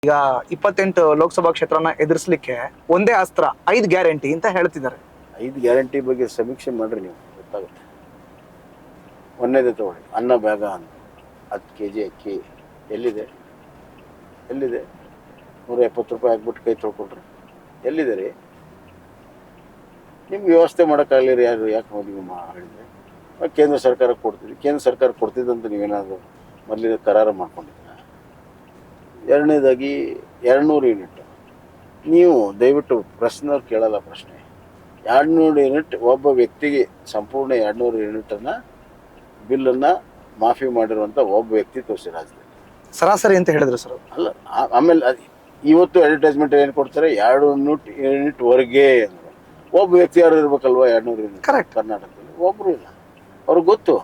ಈಗ 28 ಲೋಕಸಭಾ ಕ್ಷೇತ್ರನ ಎದುರಿಸಲಿಕ್ಕೆ ಒಂದೇ ಅಸ್ತ್ರ 5 ಗ್ಯಾರಂಟಿ ಅಂತ ಹೇಳ್ತಿದ್ದಾರೆ. 5 ಗ್ಯಾರಂಟಿ ಬಗ್ಗೆ ಸಮೀಕ್ಷೆ ಮಾಡ್ರಿ, ನೀವು ಗೊತ್ತಾಗುತ್ತೆ. ಒಂದೇದೇ ತಗೊಳ್ಳಿ, ಅನ್ನ ಬೇಗ ಅಂತ 10 kg ಅಕ್ಕಿ ಎಲ್ಲಿದೆ? 170 ರೂಪಾಯಿ ಹಾಕ್ಬಿಟ್ಟು ಕೈ ತೊಳ್ಕೊಳ್ರಿ, ಎಲ್ಲಿದೆ ರೀ? ನಿಮ್ಗೆ ವ್ಯವಸ್ಥೆ ಮಾಡೋಕ್ಕಾಗಲಿರಿ, ಯಾಕೆ ನೀವು ಹೇಳಿದ್ರೆ ಕೇಂದ್ರ ಸರ್ಕಾರಕ್ಕೆ ಕೊಡ್ತೀವಿ. ಕೇಂದ್ರ ಸರ್ಕಾರ ಕೊಡ್ತಿದ್ದಂತ ನೀವೇನಾದರೂ ಮೊದಲಿನ ಕರಾರು ಮಾಡ್ಕೊಂಡಿದ್ದೀರ? ಎರಡನೇದಾಗಿ 200 ಯೂನಿಟ್. ನೀವು ದಯವಿಟ್ಟು ಪ್ರಶ್ನವ್ರು ಕೇಳಲ್ಲ ಪ್ರಶ್ನೆ. 200 ಯೂನಿಟ್ ಒಬ್ಬ ವ್ಯಕ್ತಿಗೆ ಸಂಪೂರ್ಣ 200 ಯೂನಿಟನ್ನು ಬಿಲ್ಲನ್ನು ಮಾಫಿ ಮಾಡಿರುವಂಥ ಒಬ್ಬ ವ್ಯಕ್ತಿ ತೋರಿಸಿ ರಾಜ್ಯದಲ್ಲಿ. ಸರಾಸರಿ ಅಂತ ಹೇಳಿದ್ರು ಸರ್. ಅಲ್ಲ, ಆಮೇಲೆ ಇವತ್ತು ಅಡ್ವರ್ಟೈಸ್ಮೆಂಟ್ ಏನು ಕೊಡ್ತಾರೆ? 200 ಯೂನಿಟ್ವರೆಗೆ ಅಂದರು. ಒಬ್ಬ ವ್ಯಕ್ತಿ ಯಾರು ಇರ್ಬೇಕಲ್ವ? 200 ಯೂನಿಟ್ ಕರೆಕ್ಟ್. ಕರ್ನಾಟಕದಲ್ಲಿ ಒಬ್ಬರು ಇಲ್ಲ. ಅವ್ರಿಗೆ ಗೊತ್ತು.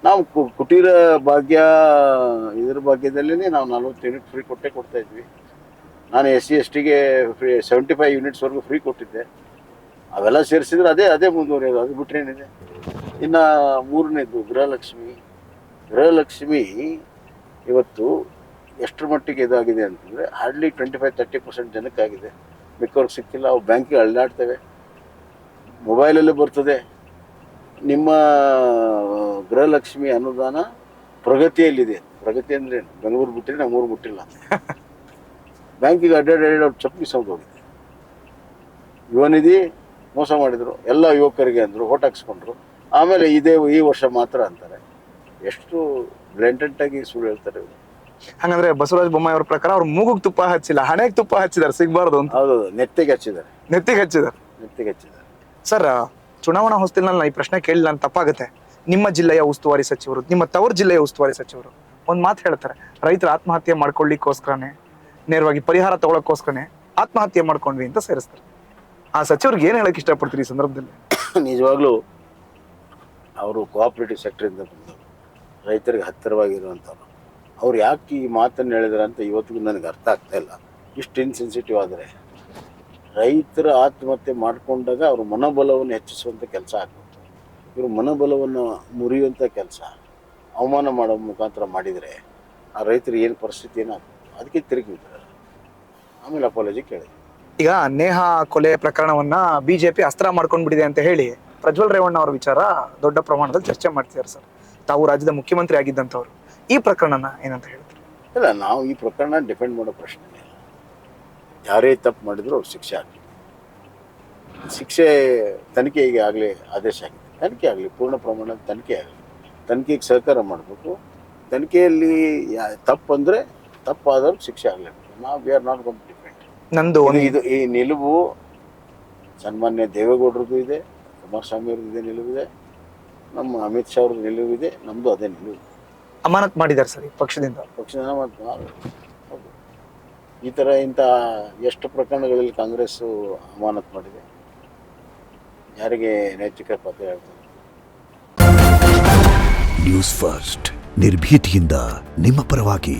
ನಾವು ಕುಟೀರ ಭಾಗ್ಯ ಇದ್ರ ಭಾಗ್ಯದಲ್ಲೇ ನಾವು 40 ಯೂನಿಟ್ ಫ್ರೀ ಕೊಡ್ತಾ ಇದ್ವಿ. ನಾನು SC STಗೆ ಫ್ರೀ 75 ಯೂನಿಟ್ಸ್ವರೆಗೂ ಫ್ರೀ ಕೊಟ್ಟಿದ್ದೆ. ಅವೆಲ್ಲ ಸೇರಿಸಿದ್ರೆ ಅದೇ ಮುಂದುವರಿಯೋದು. ಅದು ಬಿಟ್ಟರೆ ಏನಿದೆ? ಇನ್ನು ಮೂರನೇದು ಗೃಹಲಕ್ಷ್ಮಿ ಇವತ್ತು ಎಷ್ಟರ ಮಟ್ಟಿಗೆ ಇದಾಗಿದೆ ಅಂತಂದರೆ ಹಾರ್ಡ್ಲಿ 25-30% ಜನಕ್ಕಾಗಿದೆ. ಮಿಕ್ಕವ್ರಿಗೆ ಸಿಕ್ಕಿಲ್ಲ. ಅವು ಬ್ಯಾಂಕಿಗೆ ಅಳ್ಳಾಡ್ತವೆ, ಮೊಬೈಲಲ್ಲೇ ಬರ್ತದೆ. ನಿಮ್ಮ ಗೃಹಲಕ್ಷ್ಮಿ ಅನುದಾನ ಪ್ರಗತಿಯಲ್ಲಿದೆ. ಪ್ರಗತಿ ಅಂದರೆ ಬೆಂಗಳೂರು ಬಿಟ್ಟರೆ ನಮ್ಮೂರು ಬಿಟ್ಟಿಲ್ಲ. ಬ್ಯಾಂಕಿಗೆ ಅಡ್ಡಾಡಿ ಚಪ್ಪಲಿ ಸೌಂಡ್ ಹೋಗಿದೆ. ಯುವ ನಿಧಿ ಮೋಸ ಮಾಡಿದರು, ಎಲ್ಲ ಯುವಕರಿಗೆ ಅಂದರು, ಓಟ್ ಹಾಕ್ಸ್ಕೊಂಡ್ರು. ಆಮೇಲೆ ಈ ವರ್ಷ ಮಾತ್ರ ಅಂತಾರೆ. ಎಷ್ಟು ಬ್ಲೆಂಟೆಂಟಾಗಿ ಸುಳ್ಳು ಹೇಳ್ತಾರೆ ಇವರು. ಹಂಗಂದ್ರೆ ಬಸವರಾಜ ಬೊಮ್ಮಾಯಿ ಅವ್ರ ಪ್ರಕಾರ ಅವ್ರು ಮೂಗುಗೆ ತುಪ್ಪ ಹಚ್ಚಿಲ್ಲ, ಹಣೆಗೆ ತುಪ್ಪ ಹಚ್ಚಿದ್ದಾರೆ, ಸಿಗ್ಬಾರ್ದು ಅಂತ. ಹೌದು, ನೆತ್ತಿಗೆ ಹಚ್ಚಿದ್ದಾರೆ. ಸರ್, ಚುನಾವಣಾ ಹೊಸ್ತಿಲಲ್ಲಿ ಈ ಪ್ರಶ್ನೆ ಕೇಳಿಲ್ಲ ಅಂತ ತಪ್ಪಾಗುತ್ತೆ. ನಿಮ್ಮ ಜಿಲ್ಲೆಯ ಉಸ್ತುವಾರಿ ಸಚಿವರು, ನಿಮ್ಮ ತವರು ಜಿಲ್ಲೆಯ ಉಸ್ತುವಾರಿ ಸಚಿವರು ಒಂದ್ ಮಾತು ಹೇಳ್ತಾರೆ, ರೈತರ ಆತ್ಮಹತ್ಯೆ ಮಾಡ್ಕೊಳ್ಳಿಕ್ಕೋಸ್ಕರನೇ, ನೇರವಾಗಿ ಪರಿಹಾರ ತಗೊಳಕ್ಕೋಸ್ಕರನೇ ಆತ್ಮಹತ್ಯೆ ಮಾಡ್ಕೊಂಡ್ವಿ ಅಂತ ಸೇರಿಸ್ತಾರೆ. ಆ ಸಚಿವರಿಗೆ ಏನ್ ಹೇಳಕ್ ಇಷ್ಟಪಡ್ತೀರಿ ಈ ಸಂದರ್ಭದಲ್ಲಿ? ನಿಜವಾಗ್ಲೂ ಅವರು ಕೋಆಪರೇಟಿವ್ ಸೆಕ್ಟರಿಂದ ಬಂದವರು, ರೈತರಿಗೆ ಹತ್ತಿರವಾಗಿರುವಂಥವ್ರು. ಅವ್ರು ಯಾಕೆ ಈ ಮಾತನ್ನು ಹೇಳಿದಾರೆ ಅಂತ ಇವತ್ತಿಗೂ ನನಗೆ ಅರ್ಥ ಆಗ್ತಾ ಇಲ್ಲ. ಇಷ್ಟು ಇನ್ಸೆನ್ಸಿಟಿವ್ ಆದರೆ ರೈತರ ಆತ್ಮಹತ್ಯೆ ಮಾಡಿಕೊಂಡಾಗ ಅವ್ರ ಮನೋಬಲವನ್ನು ಹೆಚ್ಚಿಸುವಂಥ ಕೆಲಸ ಆಗ್ಬೇಕು. ಇವರು ಮನೋಬಲವನ್ನು ಮುರಿಯುವಂಥ ಕೆಲಸ, ಅವಮಾನ ಮಾಡೋ ಮುಖಾಂತರ ಮಾಡಿದರೆ ಆ ರೈತರಿಗೆ ಏನು ಪರಿಸ್ಥಿತಿ ಏನಾಗ್ತದೆ? ಅದಕ್ಕೆ ತಿರುಗಿದ್ದಾರೆ. ಆಮೇಲೆ ಅಪಾಲಜಿ ಕೇಳಿದ್ರು. ಈಗ ನೇಹಾ ಕೊಲೆ ಪ್ರಕರಣವನ್ನ ಬಿಜೆಪಿ ಅಸ್ತ್ರ ಮಾಡ್ಕೊಂಡ್ಬಿಟ್ಟಿದೆ ಅಂತ ಹೇಳಿ ಪ್ರಜ್ವಲ್ ರೇವಣ್ಣ ಅವರ ವಿಚಾರ ದೊಡ್ಡ ಪ್ರಮಾಣದಲ್ಲಿ ಚರ್ಚೆ ಮಾಡ್ತಿದ್ದಾರೆ ಸರ್. ತಾವು ರಾಜ್ಯದ ಮುಖ್ಯಮಂತ್ರಿ ಆಗಿದ್ದಂಥವ್ರು ಈ ಪ್ರಕರಣನ ಏನಂತ ಹೇಳ್ತಾರೆ? ಇಲ್ಲ, ನಾವು ಈ ಪ್ರಕರಣ ಡಿಪೆಂಡ್ ಮಾಡೋ ಪ್ರಶ್ನೆ ಇಲ್ಲ. ಯಾರೇ ತಪ್ಪು ಮಾಡಿದ್ರು ಅವ್ರು ಶಿಕ್ಷೆ ಆಗಲಿ. ಶಿಕ್ಷೆ ತನಿಖೆಗೆ ಆಗಲಿ ಆದೇಶ ಆಗಿದೆ. ತನಿಖೆ ಆಗಲಿ, ಪೂರ್ಣ ಪ್ರಮಾಣದ ತನಿಖೆ ಆಗಲಿ. ತನಿಖೆಗೆ ಸಹಕಾರ ಮಾಡಬೇಕು. ತನಿಖೆಯಲ್ಲಿ ತಪ್ಪಂದರೆ ತಪ್ಪಾದರೂ ಶಿಕ್ಷೆ ಆಗಲೇಬೇಕು. ನಾವು we are not going to depend. ನಂದು ಈ ನಿಲುವು ಸನ್ಮಾನ್ಯ ದೇವೇಗೌಡರದ್ದು ಇದೆ, ಕುಮಾರಸ್ವಾಮಿ ಅವ್ರದ್ದು ಇದೆ ನಿಲುವಿದೆ, ನಮ್ಮ ಅಮಿತ್ ಶಾ ಅವ್ರದ್ದು ನಿಲುವಿದೆ, ನಮ್ಮದು ಅದೇ ನಿಲುವು. ಅಮಾನತ್ ಮಾಡಿದ್ದಾರೆ ಸರ್ ಪಕ್ಷದಿಂದ. ಹೌದು. ಈ ಥರ ಇಂಥ ಎಷ್ಟು ಪ್ರಕರಣಗಳಲ್ಲಿ ಕಾಂಗ್ರೆಸ್ಸು ಅಮಾನತ್ ಮಾಡಿದೆ? ಯಾರಿಗೆ ನೈತಿಕ ಪಾತ್ರ ಹೇಳ್ತಾರೆ? ನ್ಯೂಸ್ ಫಸ್ಟ್, ನಿರ್ಭೀತಿಯಿಂದ ನಿಮ್ಮ ಪರವಾಗಿ.